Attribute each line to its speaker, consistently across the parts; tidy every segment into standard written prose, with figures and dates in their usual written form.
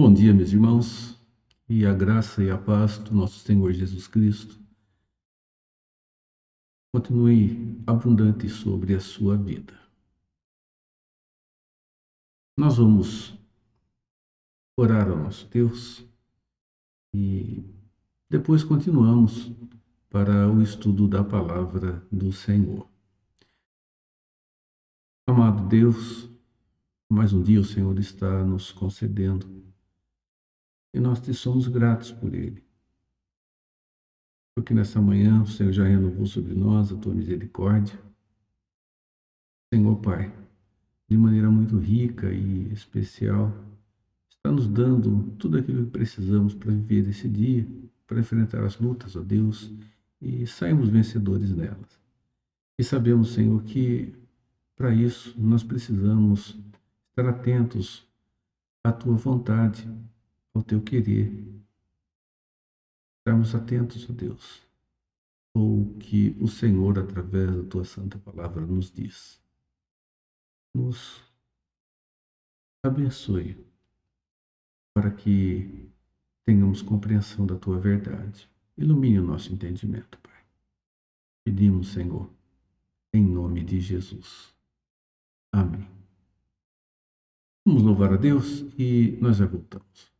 Speaker 1: Bom dia, meus irmãos, e a graça e a paz do nosso Senhor Jesus Cristo continue abundante sobre a sua vida. Nós vamos orar ao nosso Deus e depois continuamos para o estudo da palavra do Senhor. Amado Deus, mais um dia o Senhor está nos concedendo e nós te somos gratos por ele. Porque nessa manhã o Senhor já renovou sobre nós a tua misericórdia. Senhor Pai, de maneira muito rica e especial, está nos dando tudo aquilo que precisamos para viver esse dia, para enfrentar as lutas, ó Deus, e sairmos vencedores nelas. E sabemos, Senhor, que para isso nós precisamos estar atentos à tua vontade, ao teu querer. Estarmos atentos, ó Deus, ao que o Senhor, através da tua santa palavra, nos diz. Nos abençoe para que tenhamos compreensão da tua verdade. Ilumine o nosso entendimento, Pai. Pedimos, Senhor, em nome de Jesus. Amém. Vamos louvar a Deus e nós já voltamos.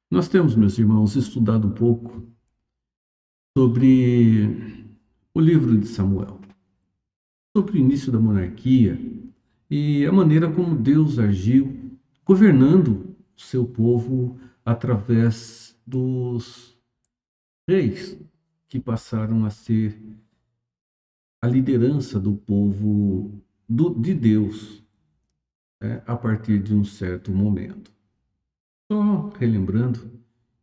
Speaker 1: Nós temos, meus irmãos, estudado um pouco sobre o livro de Samuel, sobre o início da monarquia e a maneira como Deus agiu governando o seu povo através dos reis que passaram a ser a liderança do povo de Deus, a partir de um certo momento. Só relembrando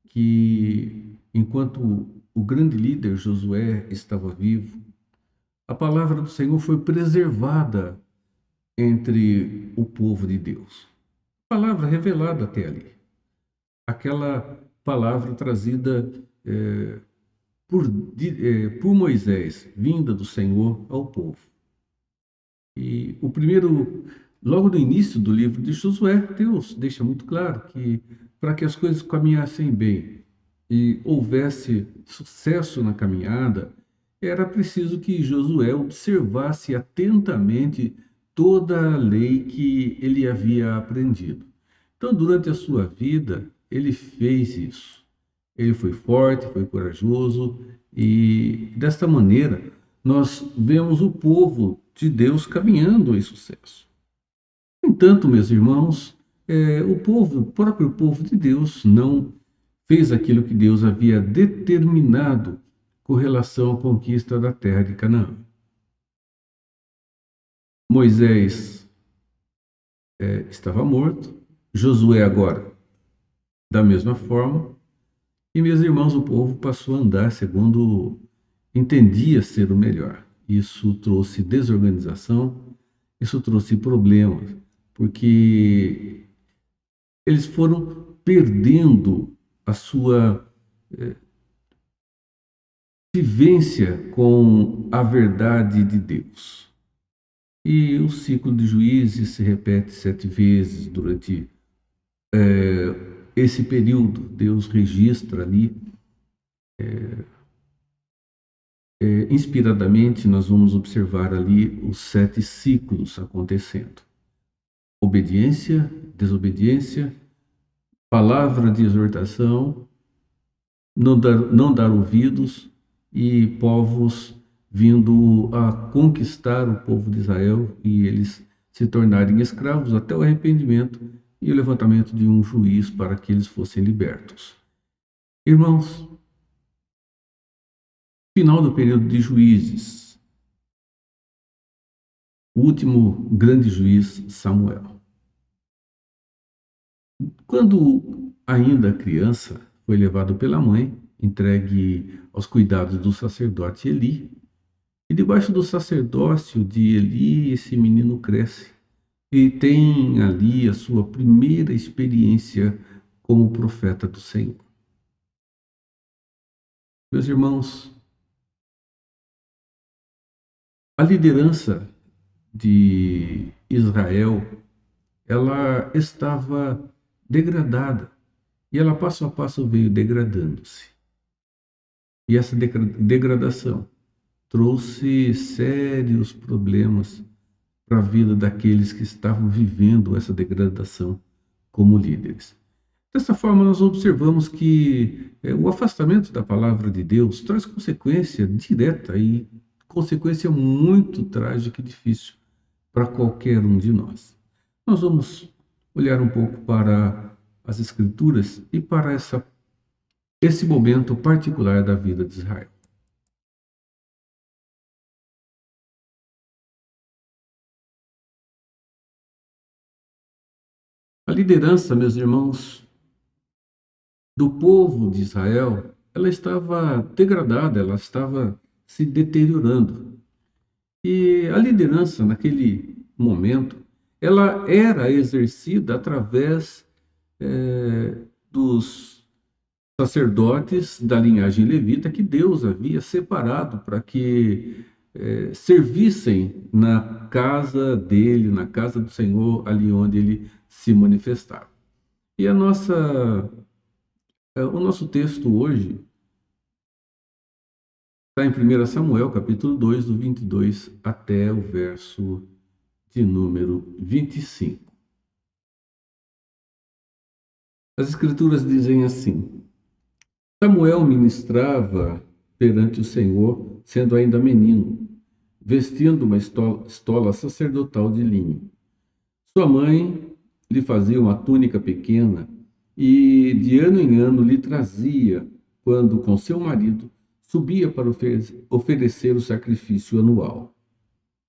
Speaker 1: que enquanto o grande líder Josué estava vivo, a palavra do Senhor foi preservada entre o povo de Deus. Palavra revelada até ali. Aquela palavra trazida por Moisés, vinda do Senhor ao povo. E logo no início do livro de Josué, Deus deixa muito claro que para que as coisas caminhassem bem e houvesse sucesso na caminhada, era preciso que Josué observasse atentamente toda a lei que ele havia aprendido. Então, durante a sua vida, ele fez isso. Ele foi forte, foi corajoso e desta maneira nós vemos o povo de Deus caminhando em sucesso. No entanto, meus irmãos, o próprio povo de Deus não fez aquilo que Deus havia determinado com relação à conquista da terra de Canaã. Moisés estava morto, Josué agora da mesma forma, e meus irmãos, o povo passou a andar segundo entendia ser o melhor. Isso trouxe desorganização, isso trouxe problemas, porque eles foram perdendo a sua vivência com a verdade de Deus. E o ciclo de Juízes se repete 7 vezes durante esse período. Deus registra ali, inspiradamente, nós vamos observar ali os 7 ciclos acontecendo: obediência, desobediência, palavra de exortação, não dar ouvidos, e povos vindo a conquistar o povo de Israel e eles se tornarem escravos até o arrependimento e o levantamento de um juiz para que eles fossem libertos. Irmãos, final do período de juízes, o último grande juiz, Samuel. Quando ainda criança, foi levado pela mãe, entregue aos cuidados do sacerdote Eli, e debaixo do sacerdócio de Eli, esse menino cresce e tem ali a sua primeira experiência como profeta do Senhor. Meus irmãos, a liderança de Israel, ela estava degradada e ela passo a passo veio degradando-se. E essa degradação trouxe sérios problemas para a vida daqueles que estavam vivendo essa degradação como líderes. Dessa forma, nós observamos que o afastamento da palavra de Deus traz consequência direta e consequência muito trágica e difícil para qualquer um de nós. Nós vamos olhar um pouco para as Escrituras e para esse momento particular da vida de Israel. A liderança, meus irmãos, do povo de Israel, ela estava degradada, ela estava se deteriorando. E a liderança, naquele momento, ela era exercida através dos sacerdotes da linhagem levita que Deus havia separado para que servissem na casa dele, na casa do Senhor, ali onde ele se manifestava. E o nosso texto hoje está em 1 Samuel, capítulo 2, do 22 até o verso de número 25. As Escrituras dizem assim: Samuel ministrava perante o Senhor, sendo ainda menino, vestindo uma estola sacerdotal de linho. Sua mãe lhe fazia uma túnica pequena e de ano em ano lhe trazia, quando com seu marido subia para oferecer o sacrifício anual.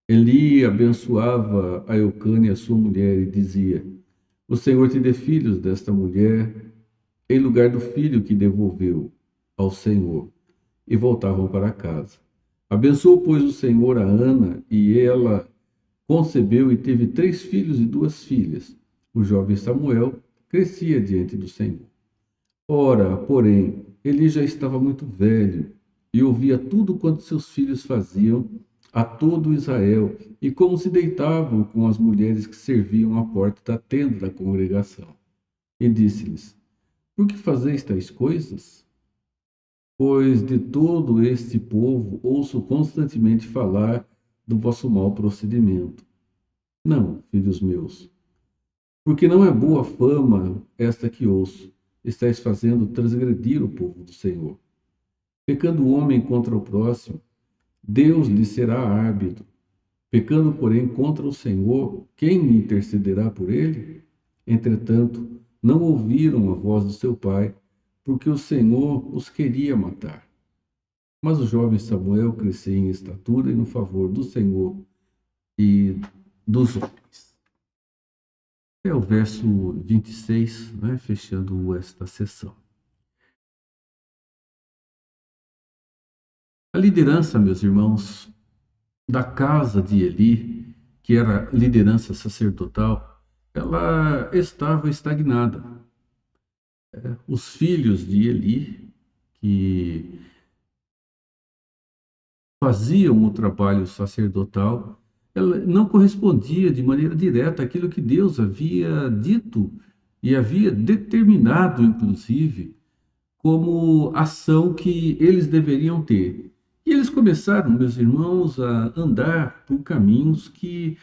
Speaker 1: Eli abençoava a Eucânia, sua mulher, e dizia: O Senhor te dê filhos desta mulher, em lugar do filho que devolveu ao Senhor. E voltavam para casa. Abençoou, pois, o Senhor a Ana, e ela concebeu e teve 3 filhos e 2 filhas. O jovem Samuel crescia diante do Senhor. Ora, porém, Eli já estava muito velho e ouvia tudo quanto seus filhos faziam a todo Israel e como se deitavam com as mulheres que serviam à porta da tenda da congregação. E disse-lhes: Por que fazeis tais coisas? Pois de todo este povo ouço constantemente falar do vosso mau procedimento. Não, filhos meus, porque não é boa fama esta que ouço. Estais fazendo transgredir o povo do Senhor. Pecando o homem contra o próximo, Deus lhe será árbitro. Pecando, porém, contra o Senhor, quem intercederá por ele? Entretanto, não ouviram a voz do seu pai, porque o Senhor os queria matar. Mas o jovem Samuel crescia em estatura e no favor do Senhor e dos homens. É o verso 26, né, fechando esta sessão. A liderança, meus irmãos, da casa de Eli, que era liderança sacerdotal, ela estava estagnada. Os filhos de Eli, que faziam o trabalho sacerdotal, ela não correspondia de maneira direta àquilo que Deus havia dito e havia determinado, inclusive, como ação que eles deveriam ter. E eles começaram, meus irmãos, a andar por caminhos que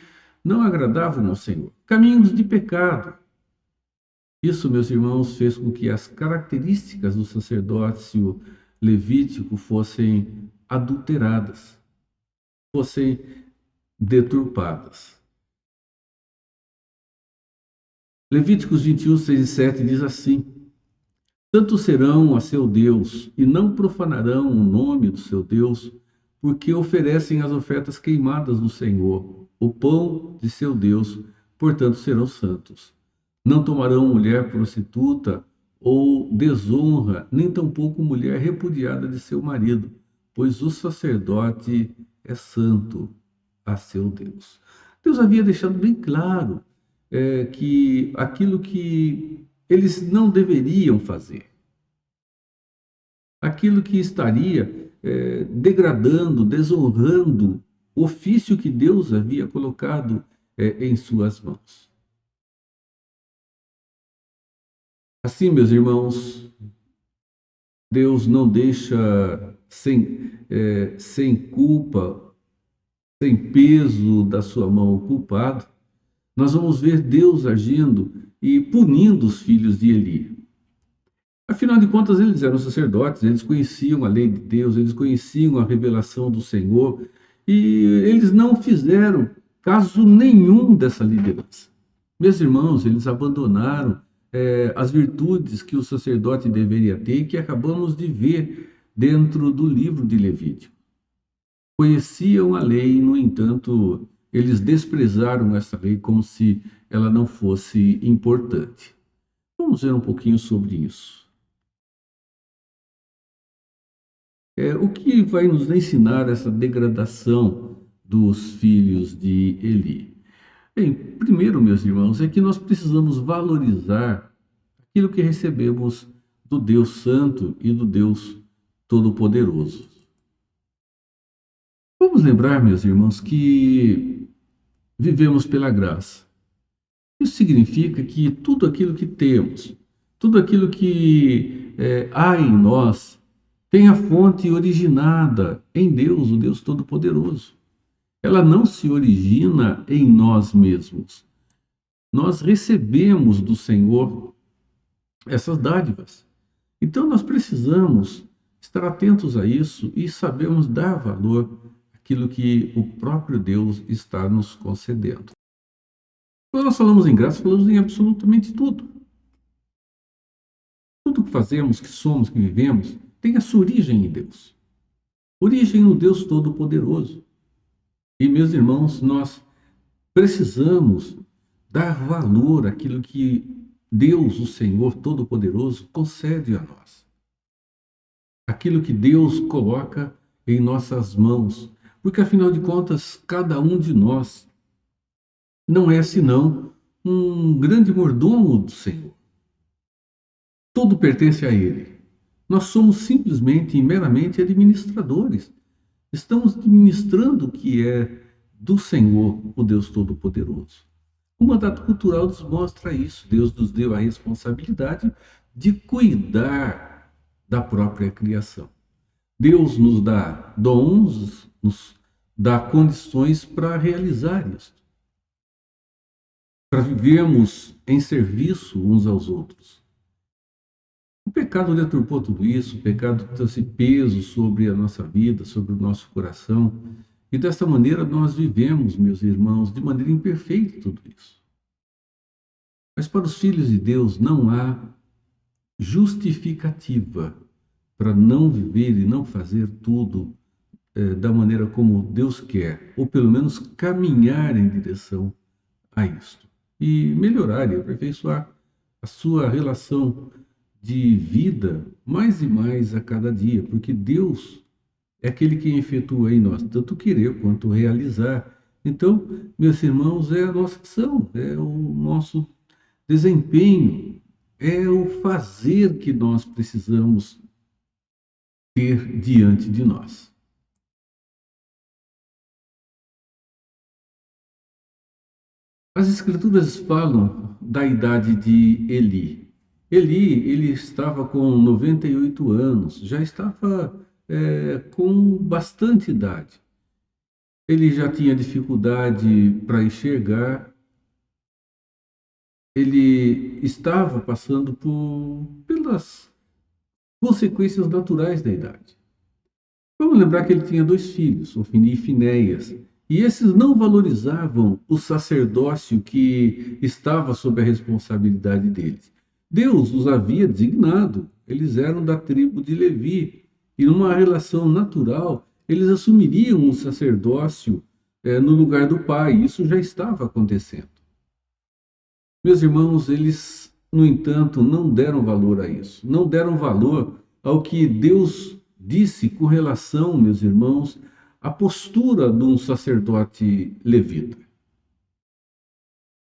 Speaker 1: não agradavam ao Senhor, caminhos de pecado. Isso, meus irmãos, fez com que as características do sacerdócio levítico fossem adulteradas, fossem deturpadas. Levíticos 21, 6 e 7 diz assim: Santos serão a seu Deus, e não profanarão o nome do seu Deus, porque oferecem as ofertas queimadas do Senhor, o pão de seu Deus, portanto serão santos. Não tomarão mulher prostituta ou desonra, nem tampouco mulher repudiada de seu marido, pois o sacerdote é santo a seu Deus. Deus havia deixado bem claro que aquilo que eles não deveriam fazer, aquilo que estaria degradando, desonrando o ofício que Deus havia colocado em suas mãos. Assim, meus irmãos, Deus não deixa sem culpa, sem peso da sua mão o culpado. Nós vamos ver Deus agindo e punindo os filhos de Eli. Afinal de contas, eles eram sacerdotes, eles conheciam a lei de Deus, eles conheciam a revelação do Senhor e eles não fizeram caso nenhum dessa liderança. Meus irmãos, eles abandonaram as virtudes que o sacerdote deveria ter e que acabamos de ver dentro do livro de Levítico. Conheciam a lei, no entanto, eles desprezaram essa lei como se ela não fosse importante. Vamos ver um pouquinho sobre isso. O que vai nos ensinar essa degradação dos filhos de Eli? Bem, primeiro, meus irmãos, é que nós precisamos valorizar aquilo que recebemos do Deus Santo e do Deus Todo-Poderoso. Vamos lembrar, meus irmãos, que vivemos pela graça. Isso significa que tudo aquilo que temos, tudo aquilo que há em nós, tem a fonte originada em Deus, o Deus Todo-Poderoso. Ela não se origina em nós mesmos. Nós recebemos do Senhor essas dádivas. Então nós precisamos estar atentos a isso e sabermos dar valor àquilo que o próprio Deus está nos concedendo. Quando nós falamos em graça, falamos em absolutamente tudo. Tudo que fazemos, que somos, que vivemos, tem a sua origem em Deus. Origem no Deus Todo-Poderoso. E, meus irmãos, nós precisamos dar valor àquilo que Deus, o Senhor Todo-Poderoso, concede a nós. Aquilo que Deus coloca em nossas mãos. Porque, afinal de contas, cada um de nós não é senão um grande mordomo do Senhor. Tudo pertence a Ele. Nós somos simplesmente e meramente administradores. Estamos administrando o que é do Senhor, o Deus Todo-Poderoso. O mandato cultural nos mostra isso. Deus nos deu a responsabilidade de cuidar da própria criação. Deus nos dá dons, nos dá condições para realizar isso. para vivermos em serviço uns aos outros. O pecado deturpou tudo isso, o pecado trouxe peso sobre a nossa vida, sobre o nosso coração, e dessa maneira nós vivemos, meus irmãos, de maneira imperfeita tudo isso. Mas para os filhos de Deus não há justificativa para não viver e não fazer tudo da maneira como Deus quer, ou pelo menos caminhar em direção a isto. E melhorar e aperfeiçoar a sua relação de vida mais e mais a cada dia, porque Deus é aquele que efetua em nós tanto querer quanto realizar. Então, meus irmãos, é a nossa ação, é o nosso desempenho, é o fazer que nós precisamos ter diante de nós. As escrituras falam da idade de Eli. Eli, ele estava com 98 anos, já estava com bastante idade. Ele já tinha dificuldade para enxergar, ele estava passando pelas consequências naturais da idade. Vamos lembrar que ele tinha dois filhos, Ofni e Finéias, e esses não valorizavam o sacerdócio que estava sob a responsabilidade deles. Deus os havia designado, eles eram da tribo de Levi, e numa relação natural, eles assumiriam o sacerdócio no lugar do pai. Isso já estava acontecendo. Meus irmãos, eles, no entanto, não deram valor a isso, não deram valor ao que Deus disse com relação, meus irmãos, à postura de um sacerdote levita.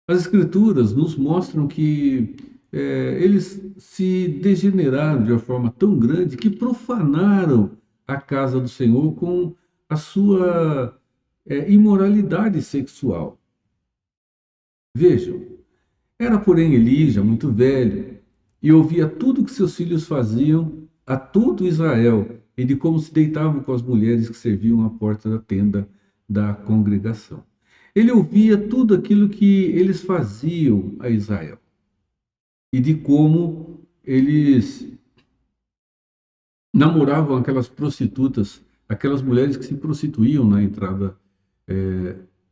Speaker 1: As Escrituras nos mostram que eles se degeneraram de uma forma tão grande que profanaram a casa do Senhor com a sua imoralidade sexual. Vejam, era, porém, Elija muito velho e ouvia tudo que seus filhos faziam a todo Israel e de como se deitavam com as mulheres que serviam à porta da tenda da congregação. Ele ouvia tudo aquilo que eles faziam a Israel e de como eles namoravam aquelas prostitutas, aquelas mulheres que se prostituíam na entrada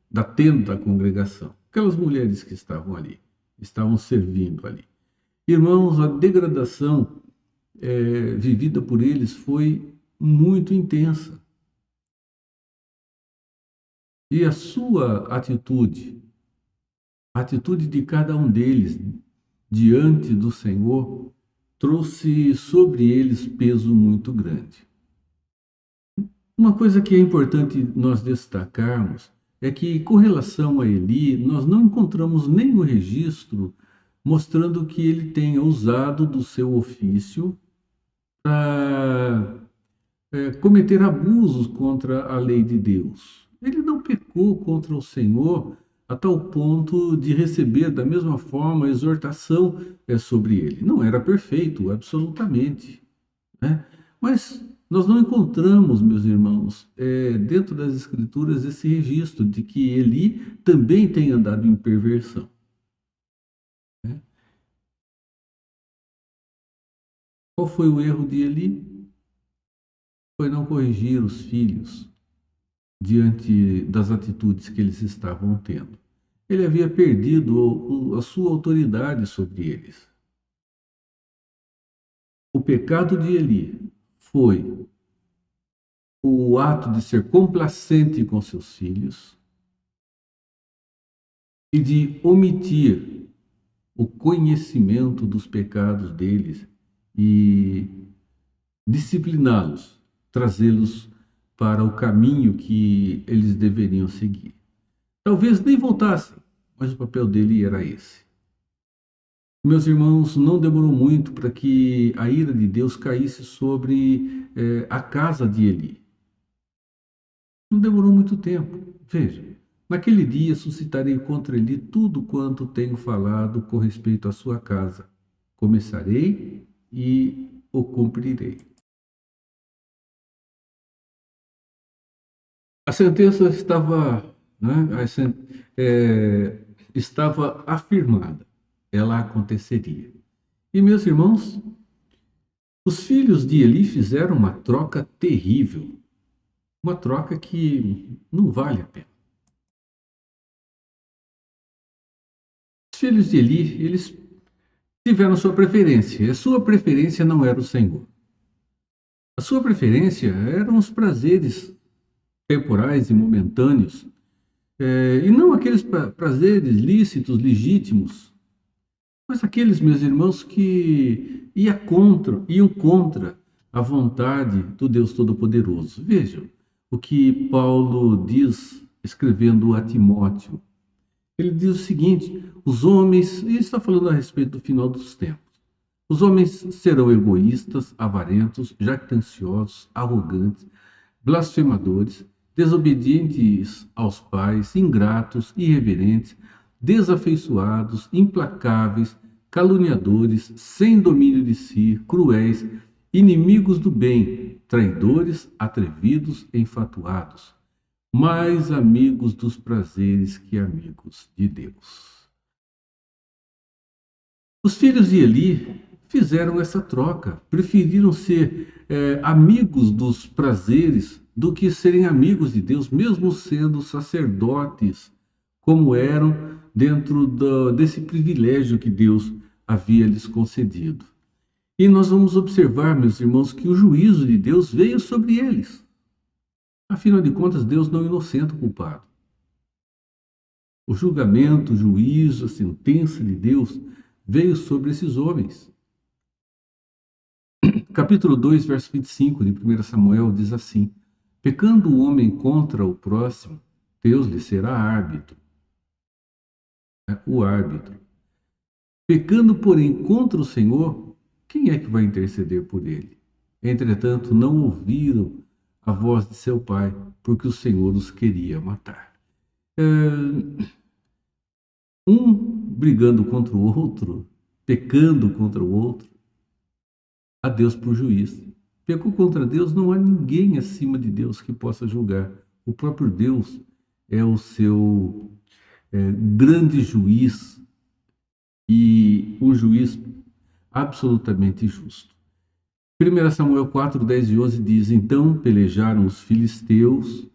Speaker 1: da tenda da congregação, aquelas mulheres que estavam ali, estavam servindo ali. Irmãos, a degradação vivida por eles foi muito intensa. E a sua atitude, a atitude de cada um deles diante do Senhor, trouxe sobre eles peso muito grande. Uma coisa que é importante nós destacarmos é que, com relação a Eli, nós não encontramos nenhum registro mostrando que ele tenha usado do seu ofício para cometer abusos contra a lei de Deus. Ele não pecou contra o Senhor a tal ponto de receber da mesma forma a exortação sobre ele. Não era perfeito, absolutamente, né? Mas nós não encontramos, meus irmãos, dentro das Escrituras esse registro de que Eli também tenha andado em perversão, né? Qual foi o erro de Eli? Foi não corrigir os filhos diante das atitudes que eles estavam tendo. Ele havia perdido a sua autoridade sobre eles. O pecado de Eli foi o ato de ser complacente com seus filhos e de omitir o conhecimento dos pecados deles e discipliná-los, trazê-los para o caminho que eles deveriam seguir. Talvez nem voltassem, mas o papel dele era esse. Meus irmãos, não demorou muito para que a ira de Deus caísse sobre a casa de Eli. Não demorou muito tempo. Veja, naquele dia suscitarei contra Eli tudo quanto tenho falado com respeito à sua casa. Começarei e o cumprirei. A sentença estava, né, estava afirmada, ela aconteceria. E, meus irmãos, os filhos de Eli fizeram uma troca terrível, uma troca que não vale a pena. Os filhos de Eli, eles tiveram sua preferência, e a sua preferência não era o Senhor. A sua preferência eram os prazeres temporais e momentâneos, e não aqueles prazeres lícitos, legítimos, mas aqueles, meus irmãos, que iam contra a vontade do Deus Todo-Poderoso. Vejam o que Paulo diz, escrevendo a Timóteo. Ele diz o seguinte: os homens, e está falando a respeito do final dos tempos, os homens serão egoístas, avarentos, jactanciosos, arrogantes, blasfemadores, desobedientes aos pais, ingratos, irreverentes, desafeiçoados, implacáveis, caluniadores, sem domínio de si, cruéis, inimigos do bem, traidores, atrevidos, enfatuados, mais amigos dos prazeres que amigos de Deus. Os filhos de Eli fizeram essa troca, preferiram ser amigos dos prazeres do que serem amigos de Deus, mesmo sendo sacerdotes, como eram dentro desse privilégio que Deus havia lhes concedido. E nós vamos observar, meus irmãos, que o juízo de Deus veio sobre eles. Afinal de contas, Deus não inocenta o culpado. O julgamento, o juízo, a sentença de Deus veio sobre esses homens. Capítulo 2, verso 25 de 1 Samuel diz assim: pecando o homem contra o próximo, Deus lhe será árbitro. O árbitro. Pecando, porém, contra o Senhor, quem é que vai interceder por ele? Entretanto, não ouviram a voz de seu pai, porque o Senhor os queria matar. Um brigando contra o outro, pecando contra o outro, a Deus por juiz. Pecou contra Deus, não há ninguém acima de Deus que possa julgar. O próprio Deus é o seu grande juiz e um juiz absolutamente justo. 1 Samuel 4, 10 e 11 diz: então pelejaram os filisteus,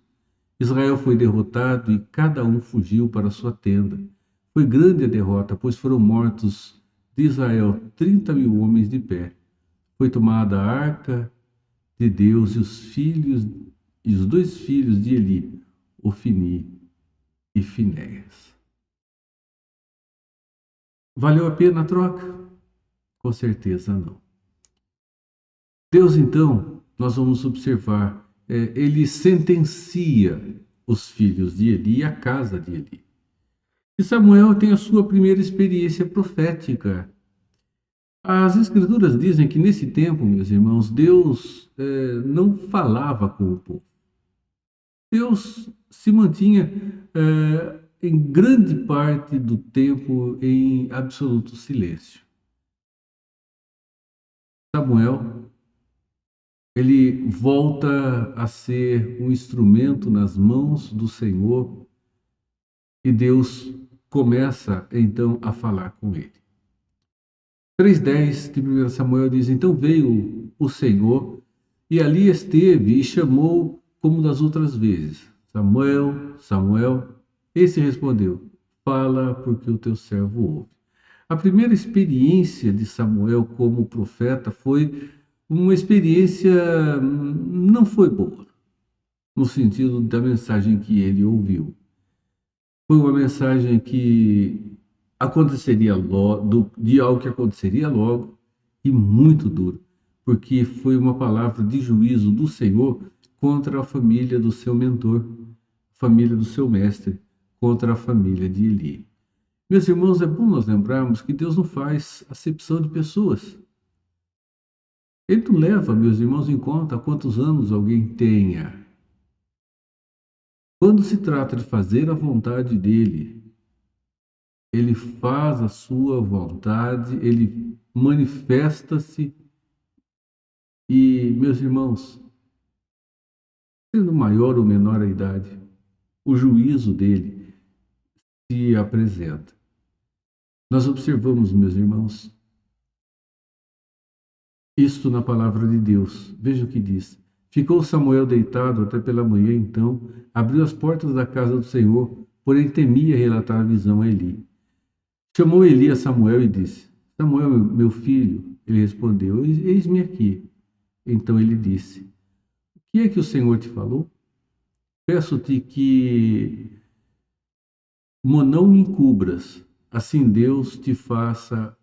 Speaker 1: Israel foi derrotado e cada um fugiu para sua tenda. Foi grande a derrota, pois foram mortos de Israel 30.000 homens de pé. Foi tomada a arca de Deus e os dois filhos de Eli, Ofni e Finéias. Valeu a pena a troca? Com certeza não. Deus, então, nós vamos observar, ele sentencia os filhos de Eli e a casa de Eli. E Samuel tem a sua primeira experiência profética. As Escrituras dizem que nesse tempo, meus irmãos, Deus não falava com o povo. Deus se mantinha em grande parte do tempo em absoluto silêncio. Samuel, ele volta a ser um instrumento nas mãos do Senhor e Deus começa então a falar com ele. 3:10 de 1 Samuel diz: então veio o Senhor e ali esteve e chamou como das outras vezes: Samuel, Samuel. Esse respondeu: fala, porque o teu servo ouve. A primeira experiência de Samuel como profeta foi uma experiência não foi boa, no sentido da mensagem que ele ouviu. Foi uma mensagem que aconteceria logo, de algo que aconteceria logo e muito duro, porque foi uma palavra de juízo do Senhor contra a família do seu mentor, família do seu mestre, contra a família de Eli. Meus irmãos, é bom nós lembrarmos que Deus não faz acepção de pessoas. Ele não leva, meus irmãos, em conta quantos anos alguém tenha. Quando se trata de fazer a vontade dele, ele faz a sua vontade, ele manifesta-se e, meus irmãos, sendo maior ou menor a idade, o juízo dele se apresenta. Nós observamos, meus irmãos, isto na palavra de Deus. Veja o que diz. Ficou Samuel deitado até pela manhã, então abriu as portas da casa do Senhor, porém temia relatar a visão a Eli. Chamou Eli a Samuel e disse: Samuel, meu filho. Ele respondeu: Eis-me aqui. Então ele disse: O que é que o Senhor te falou? Peço-te que não me encubras, assim Deus te faça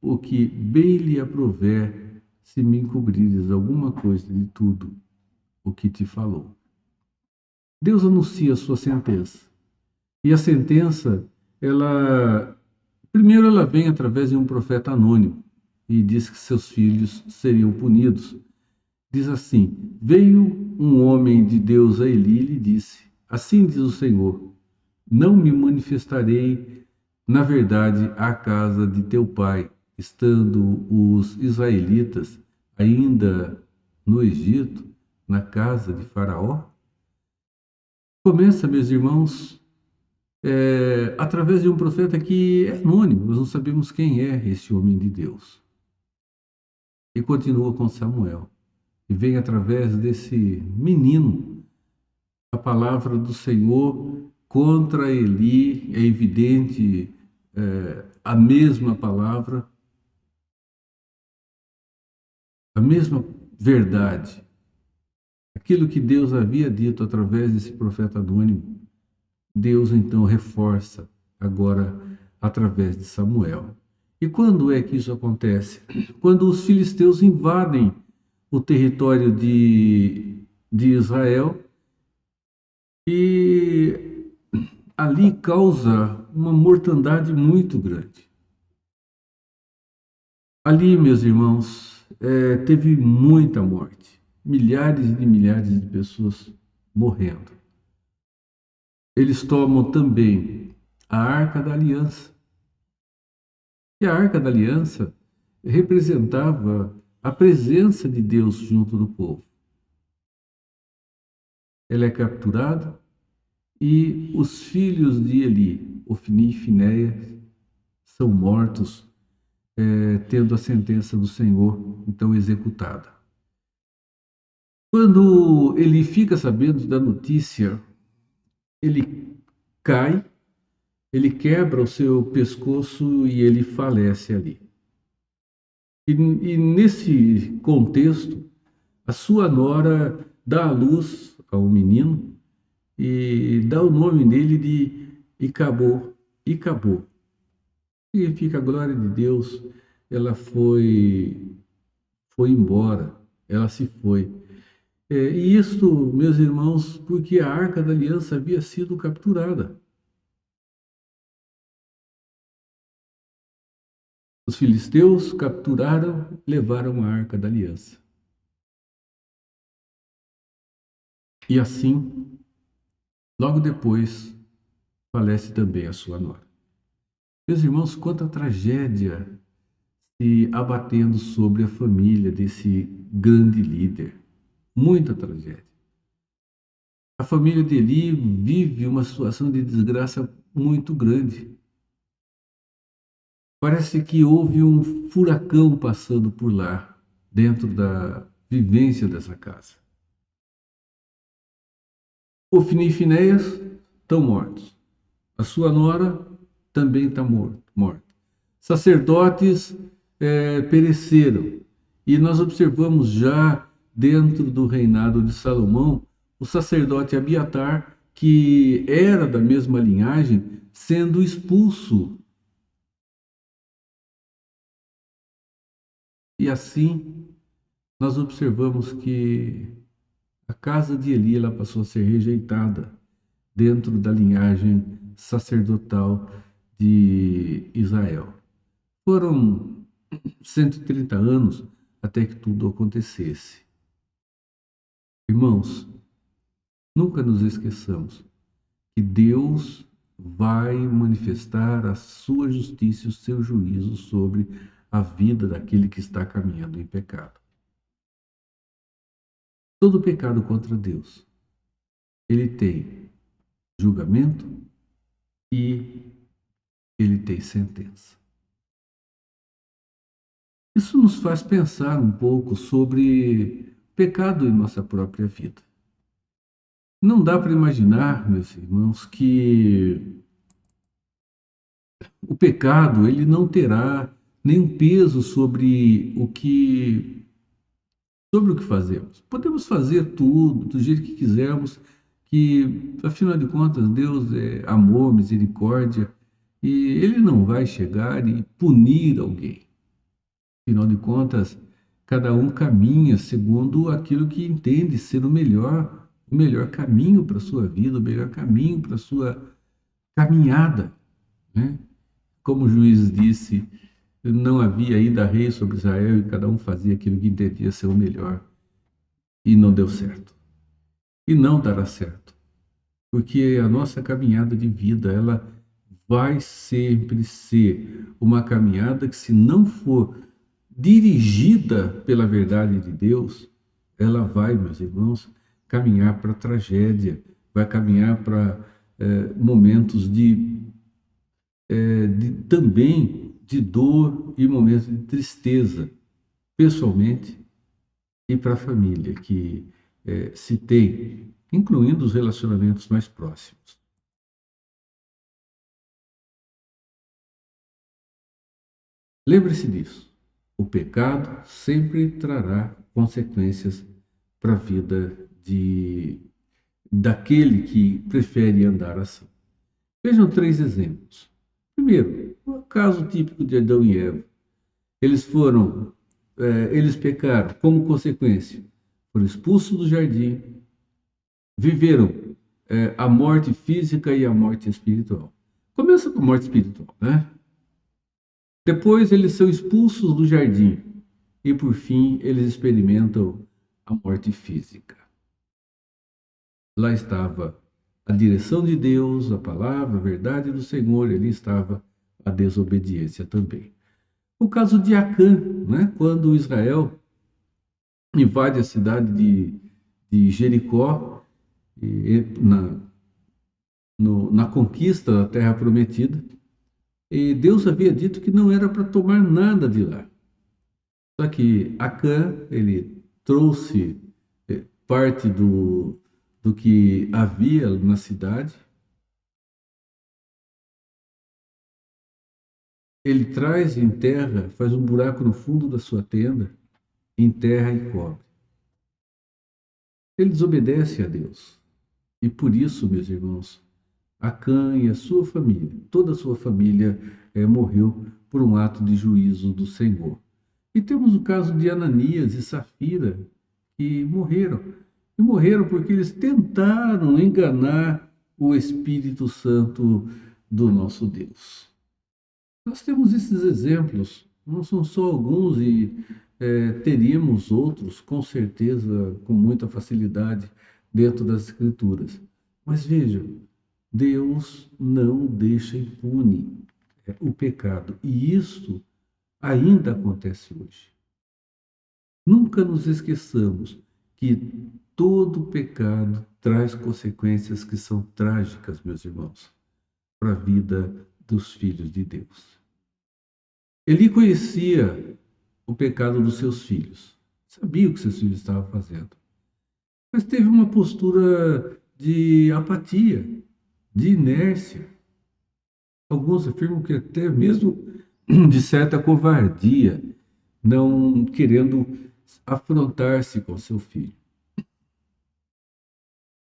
Speaker 1: o que bem lhe aprouver, se me encobrires alguma coisa de tudo o que te falou. Deus anuncia a sua sentença. E a sentença, primeiro ela vem através de um profeta anônimo e diz que seus filhos seriam punidos. Diz assim: Veio um homem de Deus a Eli e lhe disse: Assim diz o Senhor: Não me manifestarei, na verdade, à casa de teu pai, estando os israelitas ainda no Egito, na casa de Faraó? Começa, meus irmãos, através de um profeta que é anônimo, nós não sabemos quem é esse homem de Deus. E continua com Samuel. E vem através desse menino a palavra do Senhor contra Eli, é evidente, a mesma palavra, a mesma verdade. Aquilo que Deus havia dito através desse profeta anônimo, Deus então reforça agora através de Samuel. E quando é que isso acontece? Quando os filisteus invadem o território de Israel e ali causa uma mortandade muito grande. Ali, meus irmãos, teve muita morte, milhares e milhares de pessoas morrendo. Eles tomam também a Arca da Aliança. E a Arca da Aliança representava a presença de Deus junto do povo. Ela é capturada e os filhos de Eli, Ofni e Finéias, são mortos, tendo a sentença do Senhor então executada. Quando ele fica sabendo da notícia, ele cai, ele quebra o seu pescoço e ele falece ali. E nesse contexto, a sua nora dá à luz a um menino e dá o nome dele de Icabô. Icabô. Significa a glória de Deus. Ela foi embora, ela se foi. E isto, meus irmãos, porque a Arca da Aliança havia sido capturada. Os filisteus capturaram, levaram a Arca da Aliança. E assim, logo depois, falece também a sua nora. Meus irmãos, quanta tragédia se abatendo sobre a família desse grande líder. Muita tragédia. A família de Eli vive uma situação de desgraça muito grande. Parece que houve um furacão passando por lá, dentro da vivência dessa casa. Ofni e Finéias estão mortos. A sua nora também está morta. Sacerdotes pereceram. E nós observamos já dentro do reinado de Salomão o sacerdote Abiatar, que era da mesma linhagem, sendo expulso. E assim nós observamos que a casa de Eli ela passou a ser rejeitada dentro da linhagem sacerdotal de Israel. Foram 130 anos até que tudo acontecesse. Irmãos, nunca nos esqueçamos que Deus vai manifestar a sua justiça e o seu juízo sobre a vida daquele que está caminhando em pecado. Todo pecado contra Deus, ele tem julgamento e ele tem sentença. Isso nos faz pensar um pouco sobre pecado em nossa própria vida. Não dá para imaginar, meus irmãos, que o pecado ele não terá nenhum peso sobre o que fazemos. Podemos fazer tudo do jeito que quisermos, que afinal de contas Deus é amor, misericórdia, e ele não vai chegar e punir alguém. Afinal de contas, cada um caminha segundo aquilo que entende ser o melhor caminho para a sua vida, o melhor caminho para a sua caminhada, né? Como o juiz disse, não havia ainda rei sobre Israel e cada um fazia aquilo que entendia ser o melhor. E não deu certo. E não dará certo. Porque a nossa caminhada de vida, ela vai sempre ser uma caminhada que, se não for dirigida pela verdade de Deus, ela vai, meus irmãos, caminhar para a tragédia, vai caminhar para momentos também de dor e momentos de tristeza, pessoalmente e para a família que se tem, incluindo os relacionamentos mais próximos. Lembre-se disso. O pecado sempre trará consequências para a vida daquele que prefere andar assim. Vejam três exemplos. Primeiro, o caso típico de Adão e Eva. Eles pecaram, como consequência, foram expulsos do jardim, viveram a morte física e a morte espiritual. Começa com a morte espiritual, né? Depois eles são expulsos do jardim e, por fim, eles experimentam a morte física. Lá estava a direção de Deus, a palavra, a verdade do Senhor, ali estava a desobediência também. O caso de Acã, né? Quando Israel invade a cidade de Jericó, na conquista da terra prometida, e Deus havia dito que não era para tomar nada de lá. Só que Acã, ele trouxe parte do que havia na cidade, ele traz e enterra, faz um buraco no fundo da sua tenda, enterra e cobre. Ele desobedece a Deus. E por isso, meus irmãos, Acã e a sua família, toda a sua família morreu por um ato de juízo do Senhor. E temos o caso de Ananias e Safira, que morreram. E morreram porque eles tentaram enganar o Espírito Santo do nosso Deus. Nós temos esses exemplos, não são só alguns, e teríamos outros, com certeza, com muita facilidade, dentro das Escrituras. Mas veja, Deus não deixa impune o pecado, e isso ainda acontece hoje. Nunca nos esqueçamos que todo pecado traz consequências que são trágicas, meus irmãos, para a vida dos filhos de Deus. Eli conhecia o pecado dos seus filhos, sabia o que seus filhos estavam fazendo, mas teve uma postura de apatia, de inércia. Alguns afirmam que até mesmo de certa covardia, não querendo afrontar-se com seu filho.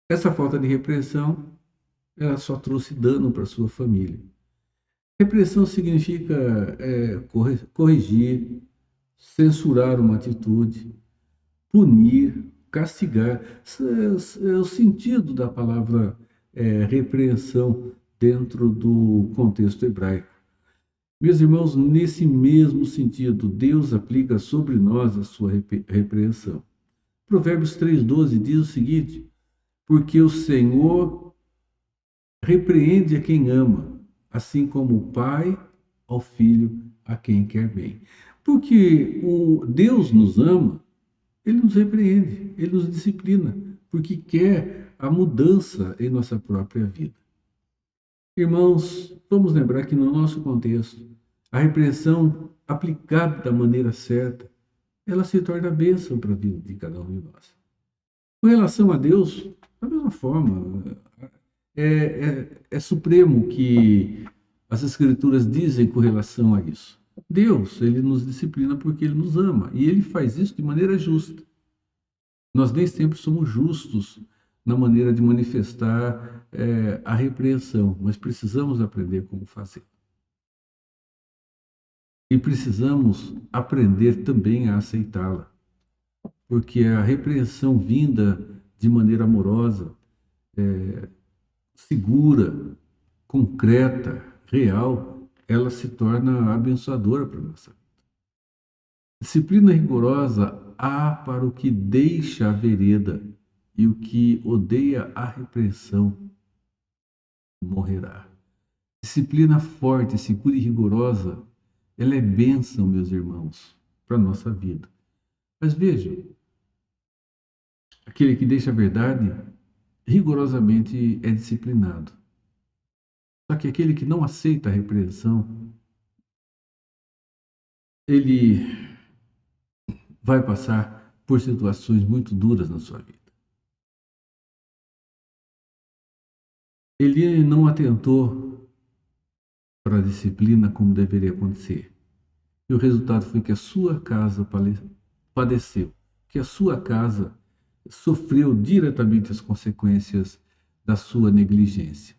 Speaker 1: Essa falta de repreensão, ela só trouxe dano para sua família. Repressão significa corrigir, censurar uma atitude, punir, castigar. É o sentido da palavra repreensão dentro do contexto hebraico. Meus irmãos, nesse mesmo sentido, Deus aplica sobre nós a sua repreensão. Provérbios 3,12 diz o seguinte: porque o Senhor repreende a quem ama, assim como o pai ao filho a quem quer bem. Porque o Deus nos ama, ele nos repreende, ele nos disciplina, porque quer a mudança em nossa própria vida. Irmãos, vamos lembrar que no nosso contexto, a repreensão aplicada da maneira certa, ela se torna bênção para a vida de cada um de nós. Com relação a Deus, da mesma forma, é supremo que as Escrituras dizem com relação a isso. Deus, ele nos disciplina porque ele nos ama e ele faz isso de maneira justa. Nós nem sempre somos justos na maneira de manifestar a repreensão, mas precisamos aprender como fazer. E precisamos aprender também a aceitá-la, porque a repreensão vinda de maneira amorosa, segura, concreta, real, ela se torna abençoadora para a nossa vida. Disciplina rigorosa há para o que deixa a vereda, e o que odeia a repreensão morrerá. Disciplina forte, segura e rigorosa, ela é bênção, meus irmãos, para a nossa vida. Mas vejam, aquele que deixa a verdade rigorosamente é disciplinado. Só que aquele que não aceita a repreensão, ele vai passar por situações muito duras na sua vida. Ele não atentou para a disciplina como deveria acontecer. E o resultado foi que a sua casa padeceu, que a sua casa sofreu diretamente as consequências da sua negligência.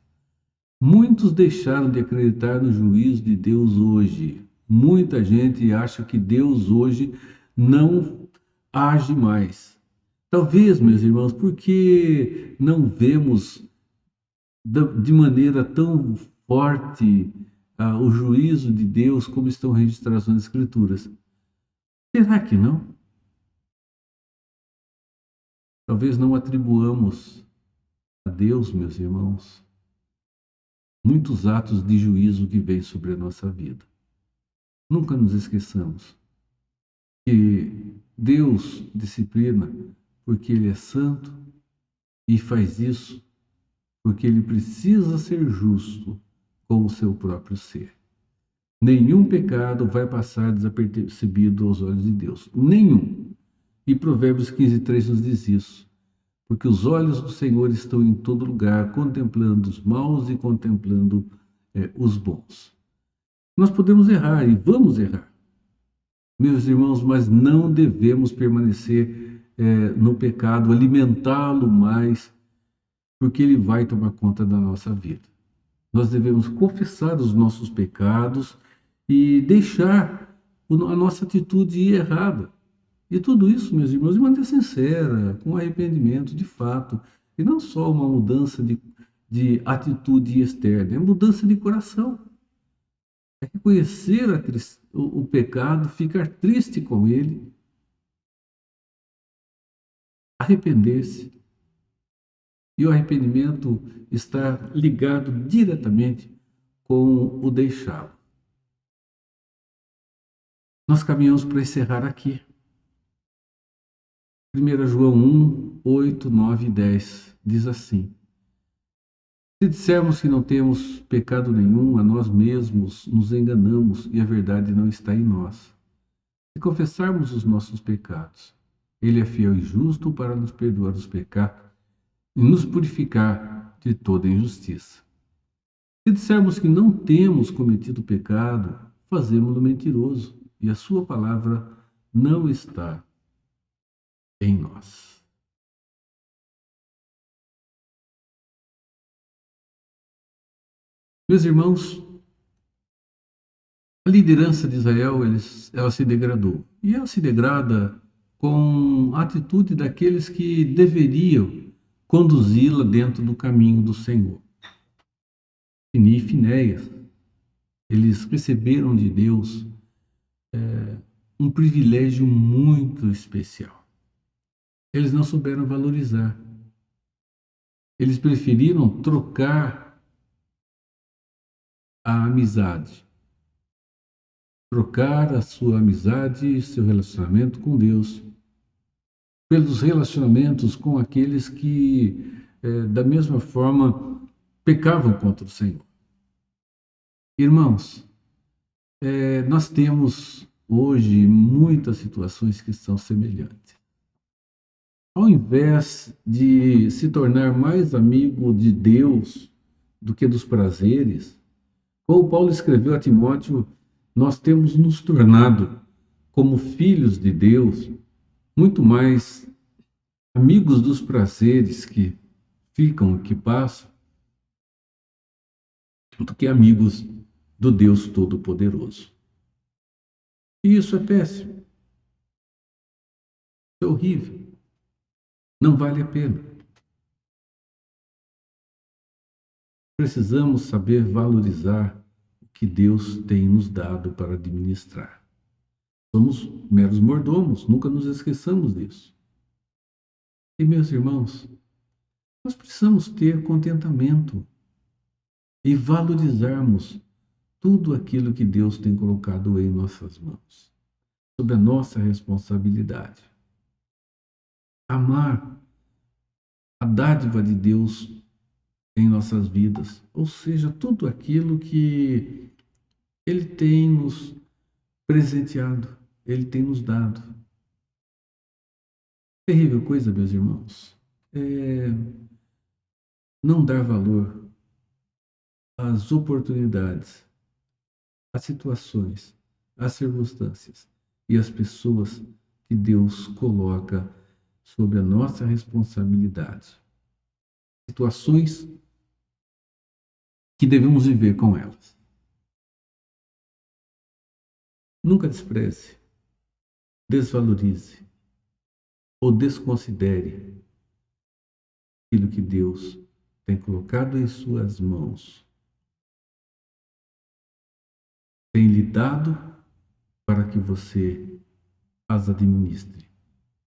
Speaker 1: Muitos deixaram de acreditar no juízo de Deus hoje. Muita gente acha que Deus hoje não age mais. Talvez, meus irmãos, porque não vemos de maneira tão forte o juízo de Deus como estão registrados nas Escrituras. Será que não? Talvez não atribuamos a Deus, meus irmãos, muitos atos de juízo que vêm sobre a nossa vida. Nunca nos esqueçamos que Deus disciplina porque Ele é santo e faz isso porque Ele precisa ser justo com o seu próprio ser. Nenhum pecado vai passar desapercebido aos olhos de Deus. Nenhum. E Provérbios 15:3 nos diz isso. Porque os olhos do Senhor estão em todo lugar, contemplando os maus e contemplando os bons. Nós podemos errar e vamos errar, meus irmãos, mas não devemos permanecer no pecado, alimentá-lo mais, porque ele vai tomar conta da nossa vida. Nós devemos confessar os nossos pecados e deixar a nossa atitude ir errada. E tudo isso, meus irmãos, de maneira sincera, com arrependimento, de fato. E não só uma mudança de atitude externa, é mudança de coração. É reconhecer o pecado, ficar triste com ele, arrepender-se. E o arrependimento está ligado diretamente com o deixá-lo. Nós caminhamos para encerrar aqui. 1 João 1, 8, 9 e 10 diz assim: Se dissermos que não temos pecado nenhum, a nós mesmos nos enganamos e a verdade não está em nós. Se confessarmos os nossos pecados, Ele é fiel e justo para nos perdoar os pecados e nos purificar de toda injustiça. Se dissermos que não temos cometido pecado, fazemos-lo mentiroso e a sua palavra não está em nós. Meus irmãos, a liderança de Israel, ela se degradou. E ela se degrada com a atitude daqueles que deveriam conduzi-la dentro do caminho do Senhor. Ofni e Finéias, eles receberam de Deus um privilégio muito especial. Eles não souberam valorizar. Eles preferiram trocar a amizade. Trocar a sua amizade e seu relacionamento com Deus pelos relacionamentos com aqueles que, da mesma forma, pecavam contra o Senhor. Irmãos, nós temos hoje muitas situações que são semelhantes. Ao invés de se tornar mais amigo de Deus do que dos prazeres, como Paulo escreveu a Timóteo, nós temos nos tornado, como filhos de Deus, muito mais amigos dos prazeres que ficam, que passam, do que amigos do Deus Todo-Poderoso. E isso é péssimo, é horrível, não vale a pena. Precisamos saber valorizar o que Deus tem nos dado para administrar. Somos meros mordomos, nunca nos esqueçamos disso. E, meus irmãos, nós precisamos ter contentamento e valorizarmos tudo aquilo que Deus tem colocado em nossas mãos, sob a nossa responsabilidade. Amar a dádiva de Deus em nossas vidas, ou seja, tudo aquilo que Ele tem nos presenteado, Ele tem nos dado. Terrível coisa, meus irmãos, é não dar valor às oportunidades, às situações, às circunstâncias e às pessoas que Deus coloca sob a nossa responsabilidade. Situações que devemos viver com elas. Nunca despreze, desvalorize ou desconsidere aquilo que Deus tem colocado em suas mãos. Tem lhe dado para que você as administre,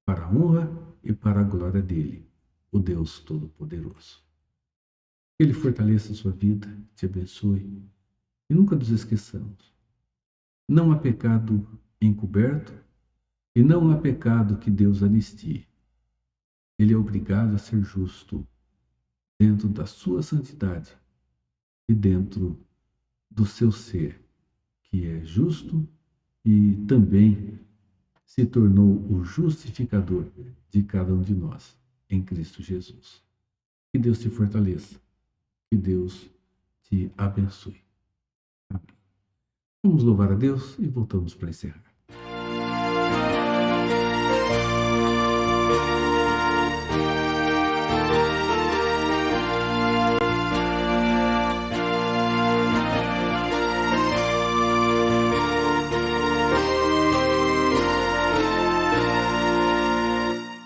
Speaker 1: para a honra e para a glória dele, o Deus Todo-Poderoso. Que Ele fortaleça a sua vida, te abençoe e nunca nos esqueçamos. Não há pecado encoberto e não há pecado que Deus anistie. Ele é obrigado a ser justo dentro da sua santidade e dentro do seu ser, que é justo e também se tornou o justificador de cada um de nós em Cristo Jesus. Que Deus te fortaleça, que Deus te abençoe. Amém. Vamos louvar a Deus e voltamos para encerrar.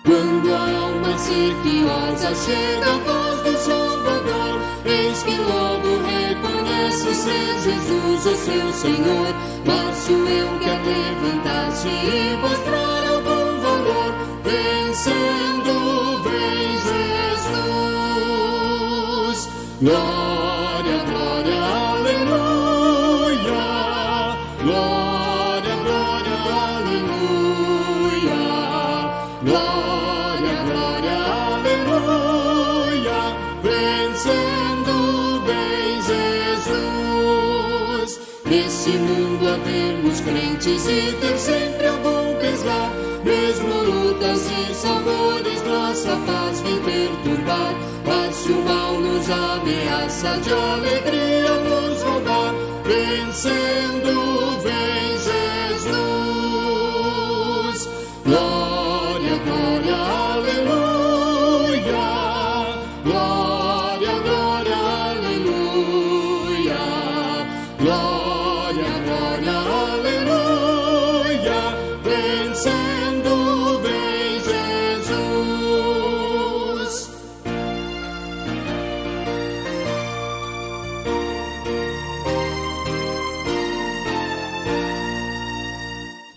Speaker 2: Quando a alma circulosa chega a voz do Salvador, eis que logo reconhece ser Jesus o seu Senhor. Mas se o eu quer levantar-se e mostrar algum valor, vencendo vem Jesus. Glória, glória, aleluia. Glória, glória, aleluia. Glória, glória, aleluia. Vencendo vem Jesus. Nesse mundo havemos crentes e ter sempre algum pesar, mesmo lutas e sabores nossa paz vem perturbar. Mas se o mal nos ameaça, de alegria nos roubar, vencendo vem Jesus. Glória, glória, aleluia. Glória, glória, aleluia. Glória, glória, aleluia. Vencendo vem Jesus.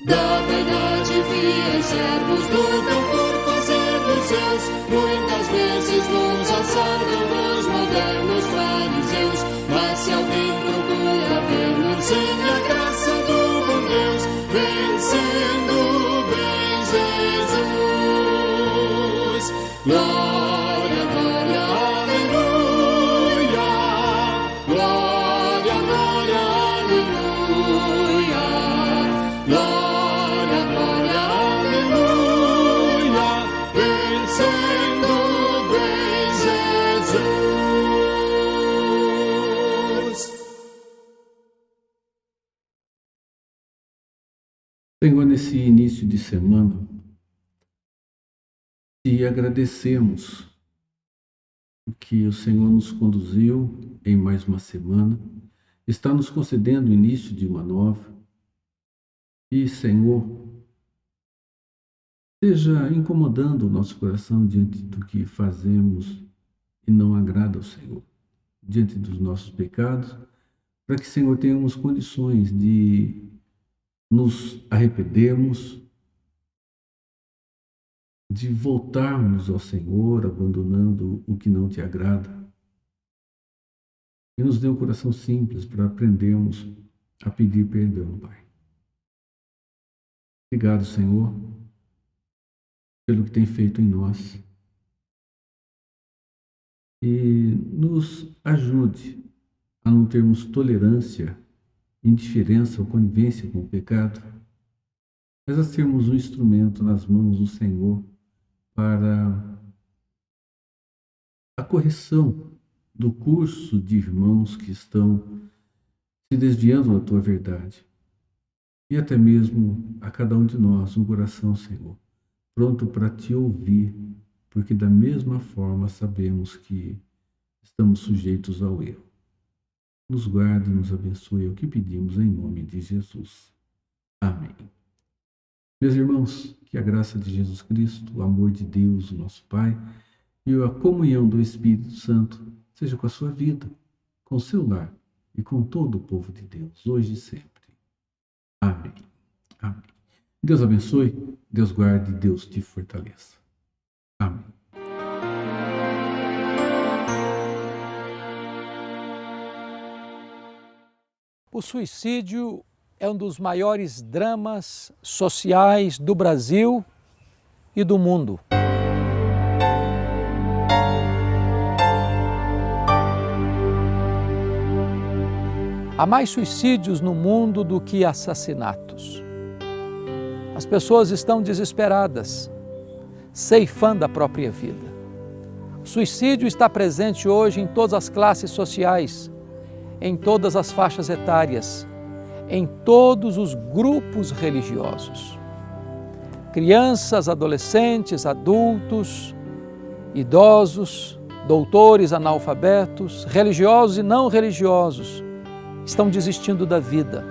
Speaker 2: Da verdade fiéis servos lutam por fazer dos seus. Muitas vezes nos assardam os modernos fariseus. Mas se alguém procura ver-nos sem a graça do bom Deus, vencendo vem Jesus. Glória, glória, aleluia. Glória, glória,
Speaker 1: Senhor, nesse início de semana, te agradecemos porque o Senhor nos conduziu em mais uma semana, está nos concedendo o início de uma nova. E, Senhor, esteja incomodando o nosso coração diante do que fazemos e não agrada ao Senhor, diante dos nossos pecados, para que, Senhor, tenhamos condições de nos arrependermos, de voltarmos ao Senhor, abandonando o que não te agrada. E nos dê um coração simples para aprendermos a pedir perdão, Pai. Obrigado, Senhor, pelo que tem feito em nós. E nos ajude a não termos tolerância, indiferença ou conivência com o pecado, mas a sermos um instrumento nas mãos do Senhor para a correção do curso de irmãos que estão se desviando da tua verdade. E até mesmo a cada um de nós um coração, Senhor, pronto para te ouvir, porque da mesma forma sabemos que estamos sujeitos ao erro. Nos guarde e nos abençoe, é o que pedimos em nome de Jesus. Amém. Meus irmãos, que a graça de Jesus Cristo, o amor de Deus, o nosso Pai, e a comunhão do Espírito Santo seja com a sua vida, com o seu lar e com todo o povo de Deus, hoje e sempre. Amém. Amém. Deus abençoe, Deus guarde, Deus te fortaleça. Amém.
Speaker 3: O suicídio é um dos maiores dramas sociais do Brasil e do mundo. Há mais suicídios no mundo do que assassinatos. As pessoas estão desesperadas, ceifando a própria vida. O suicídio está presente hoje em todas as classes sociais, em todas as faixas etárias, em todos os grupos religiosos. Crianças, adolescentes, adultos, idosos, doutores, analfabetos, religiosos e não religiosos, estão desistindo da vida,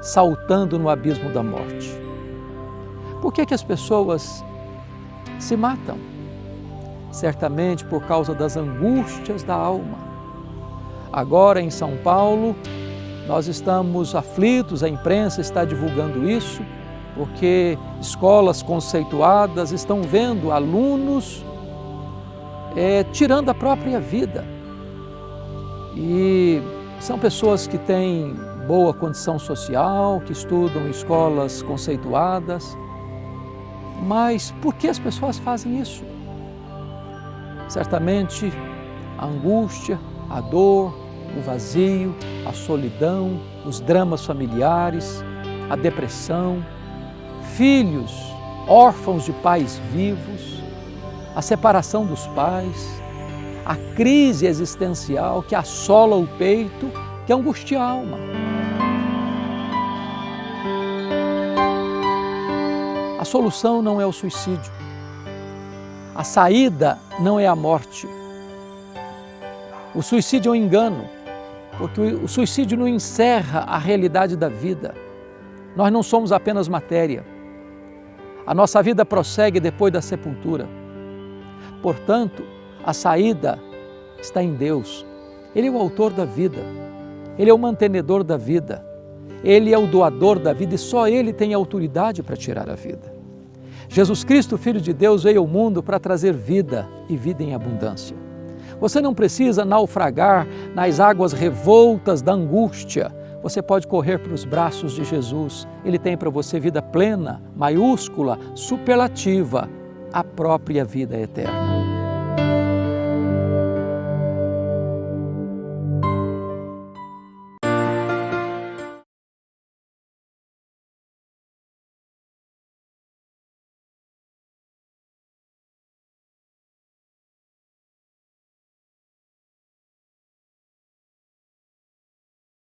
Speaker 3: saltando no abismo da morte. Por que as pessoas se matam? Certamente por causa das angústias da alma. Agora em São Paulo, nós estamos aflitos, a imprensa está divulgando isso, porque escolas conceituadas estão vendo alunos tirando a própria vida. E são pessoas que têm boa condição social, que estudam em escolas conceituadas. Mas por que as pessoas fazem isso? Certamente a angústia, a dor, o vazio, a solidão, os dramas familiares, a depressão, filhos órfãos de pais vivos, a separação dos pais, a crise existencial que assola o peito, que angustia a alma. A solução não é o suicídio. A saída não é a morte. O suicídio é um engano, porque o suicídio não encerra a realidade da vida. Nós não somos apenas matéria. A nossa vida prossegue depois da sepultura. Portanto, a saída está em Deus. Ele é o autor da vida. Ele é o mantenedor da vida. Ele é o doador da vida e só Ele tem autoridade para tirar a vida. Jesus Cristo, Filho de Deus, veio ao mundo para trazer vida e vida em abundância. Você não precisa naufragar nas águas revoltas da angústia. Você pode correr para os braços de Jesus. Ele tem para você vida plena, maiúscula, superlativa, a própria vida eterna.